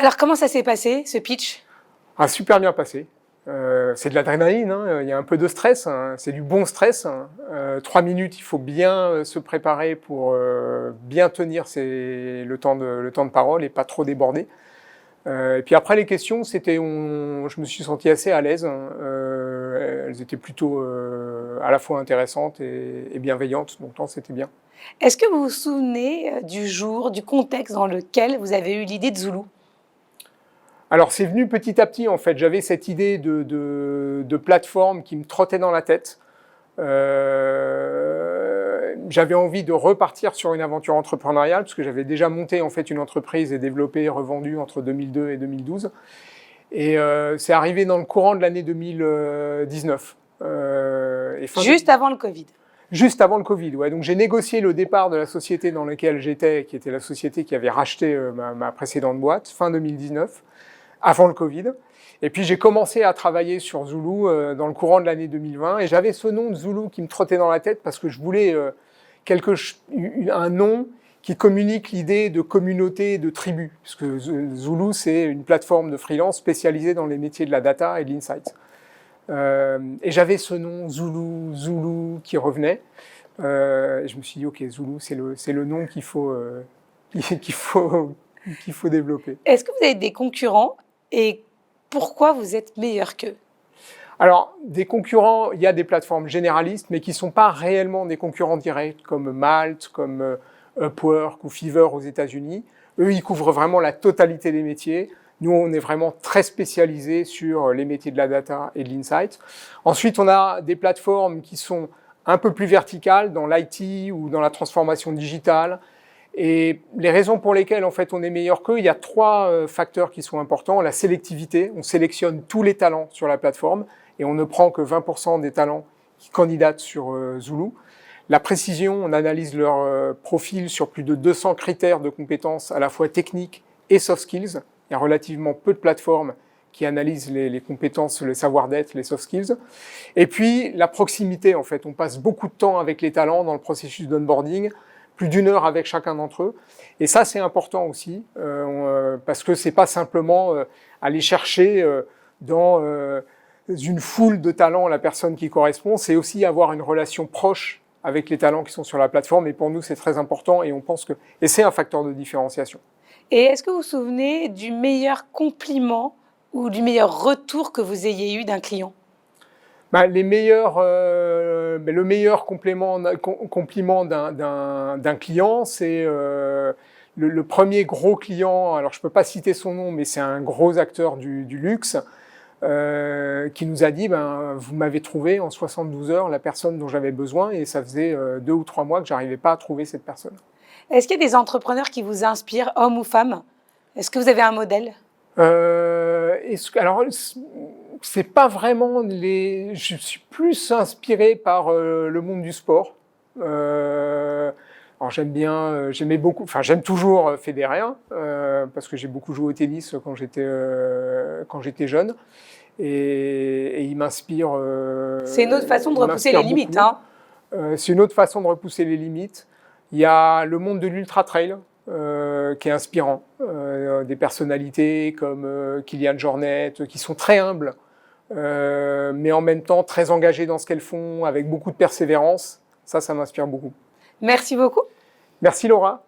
Alors, comment ça s'est passé, ce pitch? Ah, super bien passé. C'est de l'adrénaline, hein. Il y a un peu de stress, hein. C'est du bon stress, hein. 3 minutes, il faut bien se préparer pour bien tenir le temps de parole et pas trop déborder. Et puis après les questions, je me suis senti assez à l'aise, hein. Elles étaient plutôt à la fois intéressantes et bienveillantes, donc c'était bien. Est-ce que vous vous souvenez du jour, du contexte dans lequel vous avez eu l'idée de Zoulou? Alors c'est venu petit à petit en fait, j'avais cette idée de plateforme qui me trottait dans la tête. J'avais envie de repartir sur une aventure entrepreneuriale parce que j'avais déjà monté en fait une entreprise et développé et revendu entre 2002 et 2012. Et c'est arrivé dans le courant de l'année 2019. Juste avant le Covid. Juste avant le Covid, ouais. Donc j'ai négocié le départ de la société dans laquelle j'étais, qui était la société qui avait racheté ma précédente boîte, fin 2019, avant le Covid. Et puis j'ai commencé à travailler sur Zoulou dans le courant de l'année 2020. Et j'avais ce nom de Zoulou qui me trottait dans la tête parce que je voulais un nom qui communique l'idée de communauté, de tribu. Parce que Zoulou, c'est une plateforme de freelance spécialisée dans les métiers de la data et de l'insight. Et j'avais ce nom Zoulou qui revenait. Et je me suis dit, ok, Zoulou, c'est le nom qu'il faut développer. Est-ce que vous avez des concurrents et pourquoi vous êtes meilleur qu'eux? Alors, des concurrents, il y a des plateformes généralistes, mais qui ne sont pas réellement des concurrents directs, comme Malt, comme Upwork ou Fiverr aux États-Unis. Eux, ils couvrent vraiment la totalité des métiers. Nous, on est vraiment très spécialisés sur les métiers de la data et de l'insight. Ensuite, on a des plateformes qui sont un peu plus verticales dans l'IT ou dans la transformation digitale. Et les raisons pour lesquelles en fait on est meilleur qu'eux, il y a 3 facteurs qui sont importants. La sélectivité, on sélectionne tous les talents sur la plateforme et on ne prend que 20% des talents qui candidatent sur Zoulou. La précision, on analyse leur profil sur plus de 200 critères de compétences à la fois techniques et soft skills. Il y a relativement peu de plateformes qui analysent les compétences, le savoir-d'être, les soft skills. Et puis la proximité, en fait, on passe beaucoup de temps avec les talents dans le processus d'onboarding, plus d'1 heure avec chacun d'entre eux. Et ça, c'est important aussi, parce que c'est pas simplement aller chercher dans une foule de talents la personne qui correspond, c'est aussi avoir une relation proche avec les talents qui sont sur la plateforme. Et pour nous, c'est très important et on pense que c'est un facteur de différenciation. Et est-ce que vous vous souvenez du meilleur compliment ou du meilleur retour que vous ayez eu d'un client? Le meilleur compliment d'un client, c'est le premier gros client. Alors, je peux pas citer son nom, mais c'est un gros acteur du luxe qui nous a dit vous m'avez trouvé en 72 heures la personne dont j'avais besoin et ça faisait 2 ou 3 mois que j'arrivais pas à trouver cette personne. Est-ce qu'il y a des entrepreneurs qui vous inspirent, hommes ou femmes? Est-ce que vous avez un modèle? Alors, c'est pas vraiment je suis plus inspiré par le monde du sport. Alors j'aime toujours Federer parce que j'ai beaucoup joué au tennis quand j'étais jeune et il m'inspire. C'est une autre façon de repousser les limites, hein. C'est une autre façon de repousser les limites. Il y a le monde de l'ultra trail. Qui est inspirant, des personnalités comme Kilian Jornet qui sont très humbles, mais en même temps très engagées dans ce qu'elles font, avec beaucoup de persévérance. Ça m'inspire beaucoup. Merci beaucoup. Merci Laura.